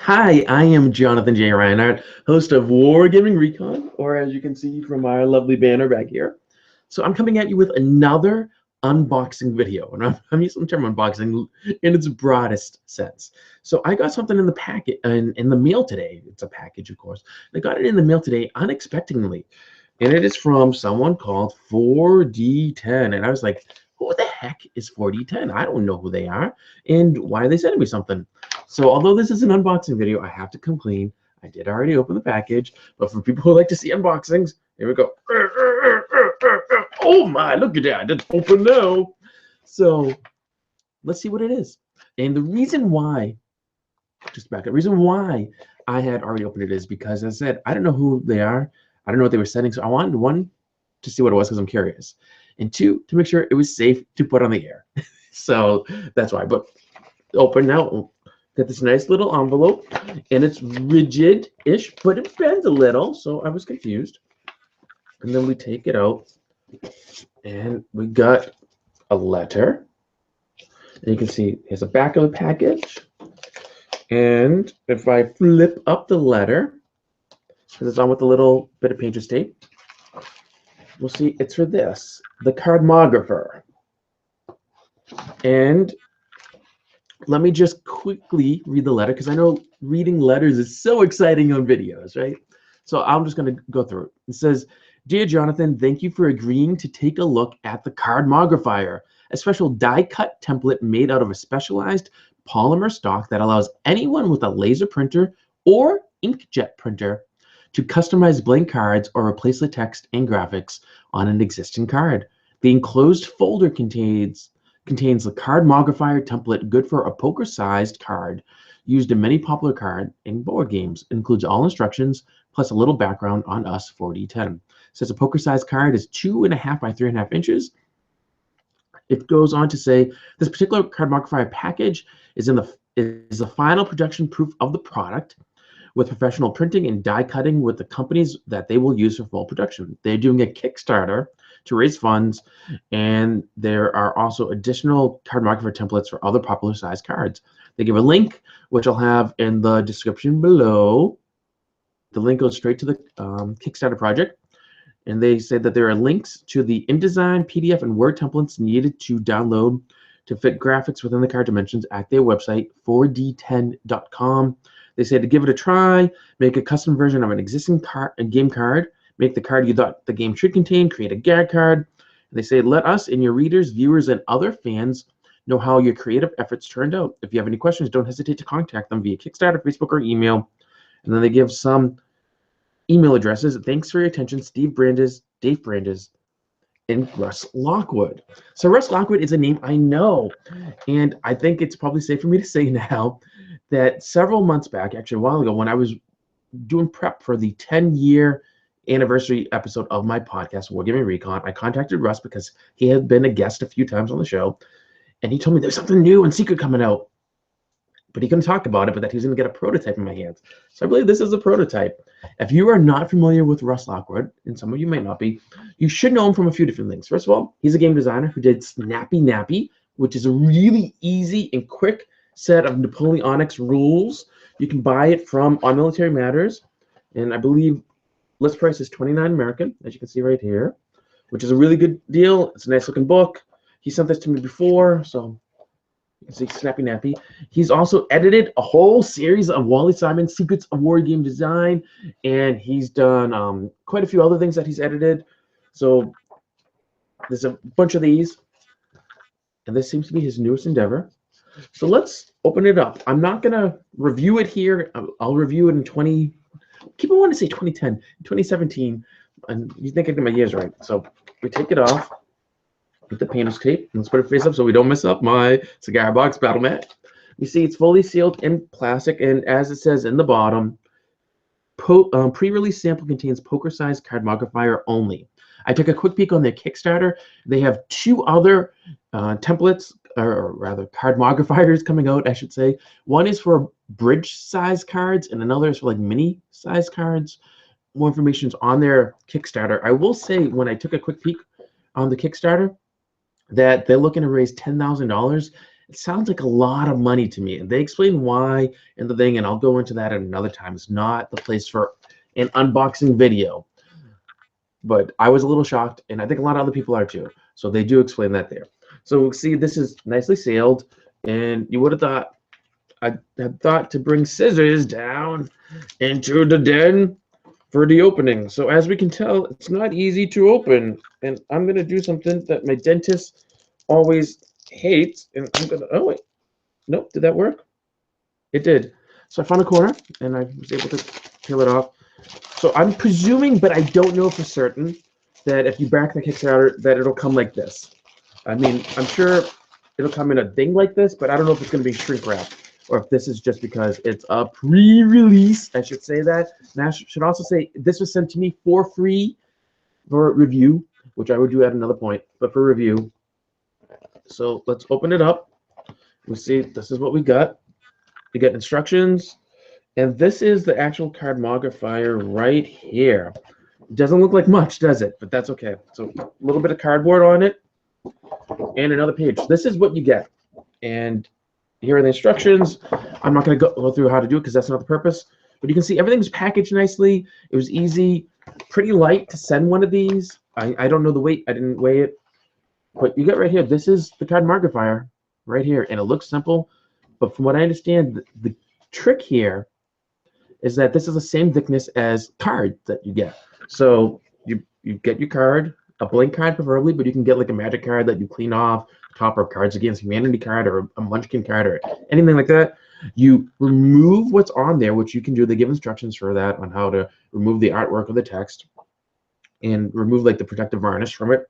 Hi, I am Jonathan J. Reinhardt, host of Wargaming Recon, or as you can see from our lovely banner back here. So I'm coming at you with another unboxing video, and I'm using the term unboxing in its broadest sense. So I got something in the packet in the mail today. It's a package, of course. I got it in the mail today unexpectedly, and it is from someone called 4D10, and I was like, who the heck is 4D10? I don't know who they are, and why are they sending me something? So although this is an unboxing video, I have to come clean. I did already open the package, but for people who like to see unboxings, here we go. Oh my, look at that. It's open now. So let's see what it is. And the reason why, just back up, the reason why I had already opened it is because, as I said, I don't know who they are. I don't know what they were sending. So I wanted, one, to see what it was because I'm curious. And two, to make sure it was safe to put on the air. So that's why. But open now. Got this nice little envelope, and it's rigid-ish, but it bends a little, so I was confused. And then we take it out, and we got a letter. And you can see here's the back of the package. And if I flip up the letter, because it's on with a little bit of painter's tape, we'll see it's for this, the Cardmogrifier. And let me just quickly read the letter, because I know reading letters is so exciting on videos, right? So I'm just going to go through it. It says, "Dear Jonathan, thank you for agreeing to take a look at the Cardmogrifier, a special die-cut template made out of a specialized polymer stock that allows anyone with a laser printer or inkjet printer to customize blank cards or replace the text and graphics on an existing card. The enclosed folder contains the Cardmogrifier template, good for a poker-sized card used in many popular card and board games. It includes all instructions plus a little background on us 4D10. It says a poker-sized card is 2.5 by 3.5 inches. It goes on to say this particular Cardmogrifier package is the final production proof of the product, with professional printing and die cutting with the companies that they will use for full production. They're doing a Kickstarter to raise funds, and there are also additional Cardmogrifier templates for other popular size cards. They give a link, which I'll have in the description below. The link goes straight to the Kickstarter project, and they say that there are links to the InDesign, PDF, and Word templates needed to download to fit graphics within the card dimensions at their website, 4d10.com. They say to give it a try, make a custom version of an existing game card, make the card you thought the game should contain, create a gag card. And they say, let us and your readers, viewers, and other fans know how your creative efforts turned out. If you have any questions, don't hesitate to contact them via Kickstarter, Facebook, or email. And then they give some email addresses. Thanks for your attention, Steve Brandes, Dave Brandes, and Russ Lockwood. So Russ Lockwood is a name I know, and I think it's probably safe for me to say now that several months back, actually a while ago, when I was doing prep for the 10-year anniversary episode of my podcast, Wargaming Recon, I contacted Russ because he had been a guest a few times on the show, and he told me there's something new and secret coming out, but he couldn't talk about it, but that he was going to get a prototype in my hands. So I believe this is a prototype. If you are not familiar with Russ Lockwood, and some of you might not be, you should know him from a few different things. First of all, he's a game designer who did Snappy Nappy, which is a really easy and quick set of Napoleonics rules. You can buy it from On Military Matters, and I believe list price is $29 American, as you can see right here, which is a really good deal. It's a nice looking book. He sent this to me before, so you can see Snappy Nappy. He's also edited a whole series of Wally Simon's Secrets of War Game Design, and he's done quite a few other things that he's edited. So there's a bunch of these, and this seems to be his newest endeavor. So let's open it up. I'm not going to review it here. I'll review it in people want to say 2010, 2017, and you think I get my years right. So we take it off with the painter's tape. Let's put it face up so we don't mess up my cigar box battle mat. You see it's fully sealed in plastic, and as it says in the bottom, pre-release sample contains poker-sized Cardmogrifier only. I took a quick peek on their Kickstarter. They have two other templates, or rather Cardmogrifiers coming out, I should say. One is for bridge-sized cards, and another is for like mini-sized cards. More information is on their Kickstarter. I will say, when I took a quick peek on the Kickstarter, that they're looking to raise $10,000, It sounds like a lot of money to me, and they explain why in the thing, and I'll go into that at another time. It's not the place for an unboxing video, but I was a little shocked, and I think a lot of other people are too. So they do explain that there. So we'll see, this is nicely sealed, and you would have thought I had thought to bring scissors down into the den for the opening. So as we can tell, it's not easy to open, and I'm gonna do something that my dentist always hates, and I'm gonna, oh wait, nope, did that work? It did. So I found a corner, and I was able to peel it off. So I'm presuming, but I don't know for certain, that if you back the Kickstarter, that it'll come like this. I mean, I'm sure it'll come in a thing like this, but I don't know if it's going to be shrink wrap, or if this is just because it's a pre-release. I should say that. And I should also say this was sent to me for free for review, which I would do at another point, but for review. So let's open it up. We see this is what we got. We get instructions, and this is the actual Cardmogrifier right here. It doesn't look like much, does it? But that's okay. So a little bit of cardboard on it, and another page. This is what you get, and here are the instructions. I'm not going to go through how to do it because that's not the purpose. But you can see everything's packaged nicely. It was easy, pretty light to send one of these. I don't know the weight. I didn't weigh it. But you get right here. This is the Cardmogrifier right here, and it looks simple. But from what I understand, the trick here is that this is the same thickness as cards that you get. So you get your card, a blank card preferably, but you can get like a magic card that you clean off the top, or Cards Against Humanity card, or a Munchkin card, or anything like that. You remove what's on there, which you can do. They give instructions for that on how to remove the artwork or the text and remove like the protective varnish from it.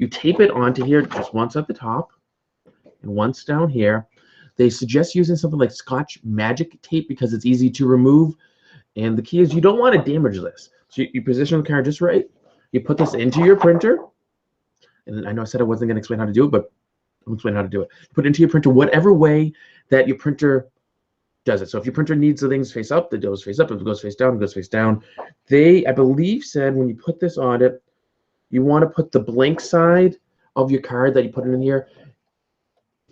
You tape it onto here just once at the top and once down here. They suggest using something like Scotch Magic tape because it's easy to remove. And the key is you don't want to damage this. So you position the card just right. You put this into your printer. And I know I said I wasn't going to explain how to do it, but I'll explain how to do it. Put it into your printer whatever way that your printer does it. So if your printer needs the things face up, it goes face up. If it goes face down, it goes face down. They, I believe, said when you put this on it, you want to put the blank side of your card that you put it in here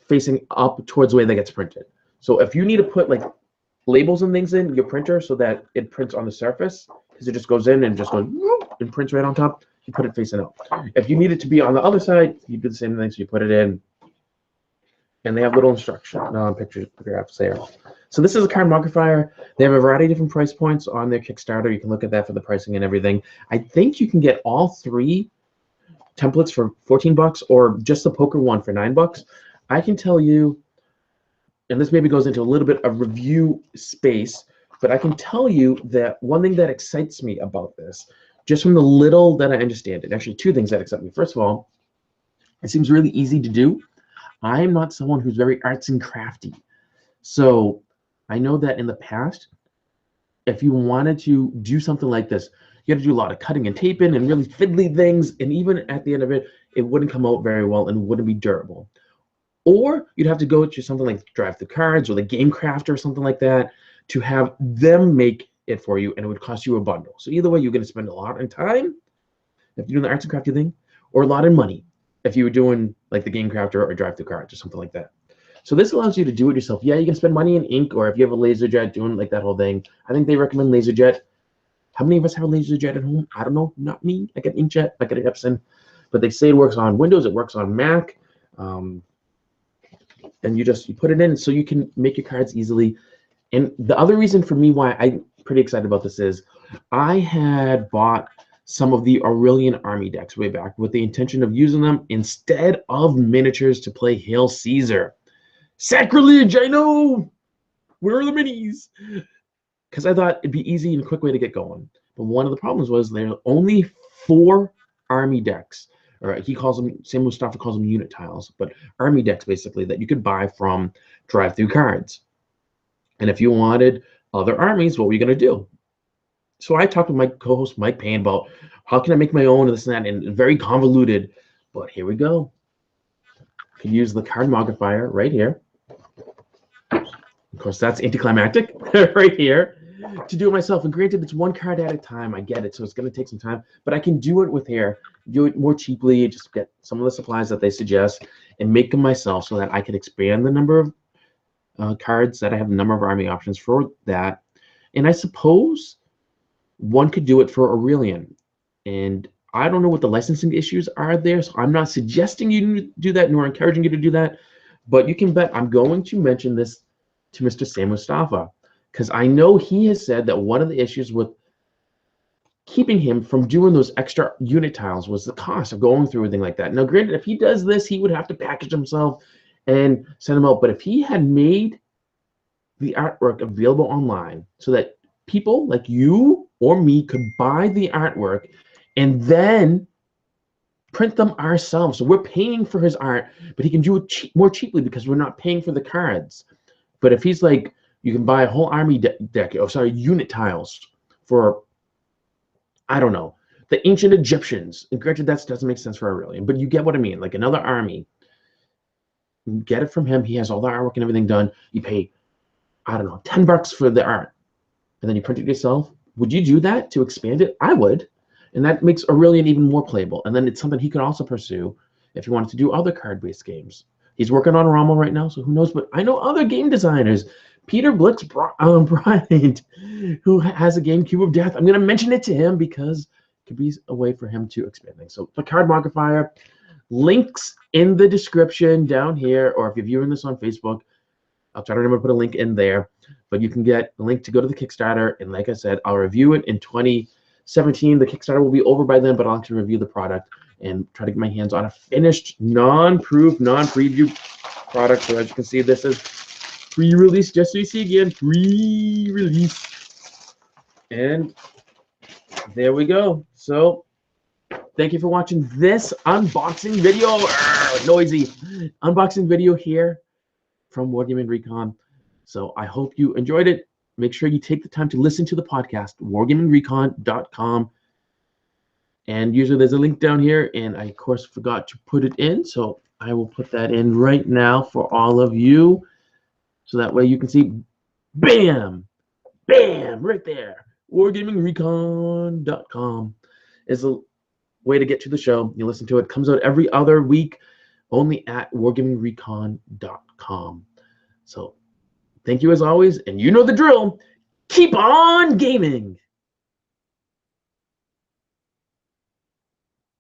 facing up towards the way that gets printed. So if you need to put like labels and things in your printer so that it prints on the surface, because it just goes in and just goes and prints right on top, you put it facing up. If you need it to be on the other side, you do the same thing. So you put it in, and they have little instruction pictures graphs there. So this is a Cardmogrifier. They have a variety of different price points on their Kickstarter. You can look at that for the pricing and everything. I think you can get all three templates for 14 bucks, or just the poker one for $9. I can tell you, and this maybe goes into a little bit of review space, but I can tell you that one thing that excites me about this, just from the little that I understand it, actually two things that excite me. First of all, it seems really easy to do. I am not someone who's very arts and crafty. So I know that in the past, if you wanted to do something like this, you had to do a lot of cutting and taping and really fiddly things, and even at the end of it, it wouldn't come out very well and wouldn't be durable. Or you'd have to go to something like Drive the Cards or the Game Crafter or something like that to have them make it for you, and it would cost you a bundle. So either way, you're going to spend a lot of time if you're doing the arts and crafty thing, or a lot of money if you were doing like the Game Crafter or Drive the Cards or something like that. So this allows you to do it yourself. Yeah, you can spend money in ink, or if you have a LaserJet doing like that whole thing. I think they recommend LaserJet. How many of us have a LaserJet at home? I don't know. Not me. I got inkjet. I got an Epson. But they say it works on Windows. It works on Mac. And you put it in so you can make your cards easily. And the other reason for me why I'm pretty excited about this is I had bought some of the Aurelian Army decks way back with the intention of using them instead of miniatures to play Hail Caesar. Sacrilege, I know! Where are the minis? Because I thought it'd be easy and a quick way to get going. But one of the problems was there are only 4 army decks. Or he calls them, Sam Mustafa calls them unit tiles, but army decks basically that you could buy from Drive-Thru Cards. And if you wanted other armies, what were you going to do? So I talked with my co-host Mike Payne about how can I make my own and this and that, and very convoluted. But here we go. You can use the Cardmogrifier right here. Of course, that's anticlimactic right here. to do it myself. And granted, it's one card at a time. I get it, so it's going to take some time. But I can do it with here, do it more cheaply, just get some of the supplies that they suggest, and make them myself so that I can expand the number of cards, that I have the number of army options for that. And I suppose one could do it for Aurelian. And I don't know what the licensing issues are there, so I'm not suggesting you do that, nor encouraging you to do that. But you can bet I'm going to mention this to Mr. Sam Mustafa, because I know he has said that one of the issues with keeping him from doing those extra unit tiles was the cost of going through everything like that. Now, granted, if he does this, he would have to package himself and send them out. But if he had made the artwork available online so that people like you or me could buy the artwork and then print them ourselves. So we're paying for his art, but he can do it more cheaply because we're not paying for the cards. But if he's like, you can buy a whole army deck, unit tiles for, I don't know, the ancient Egyptians. And granted, that doesn't make sense for Aurelian, but you get what I mean. Like another army, you get it from him. He has all the artwork and everything done. You pay, I don't know, $10 for the art, and then you print it yourself. Would you do that to expand it? I would. And that makes Aurelian even more playable. And then it's something he could also pursue if he wanted to do other card-based games. He's working on Rommel right now, so who knows? But I know other game designers. Peter Blix Bryant, who has a game, Cube of Death. I'm going to mention it to him because it could be a way for him to expand things. So the Cardmogrifier, links in the description down here, or if you're viewing this on Facebook, I'll try to remember to put a link in there. But you can get a link to go to the Kickstarter. And like I said, I'll review it in 2017. The Kickstarter will be over by then, but I'll actually review the product and try to get my hands on a finished, non-proof, non-preview product. So as you can see, this is pre-release, just so you see again, pre-release. And there we go. So thank you for watching this unboxing video. Noisy unboxing video here from Wargaming Recon. So I hope you enjoyed it. Make sure you take the time to listen to the podcast, wargamingrecon.com. And usually there's a link down here, and I, of course, forgot to put it in. So I will put that in right now for all of you. So that way you can see, bam, bam, right there. Wargamingrecon.com is a way to get to the show. You listen to it. It comes out every other week, only at wargamingrecon.com. So thank you as always, and you know the drill. Keep on gaming.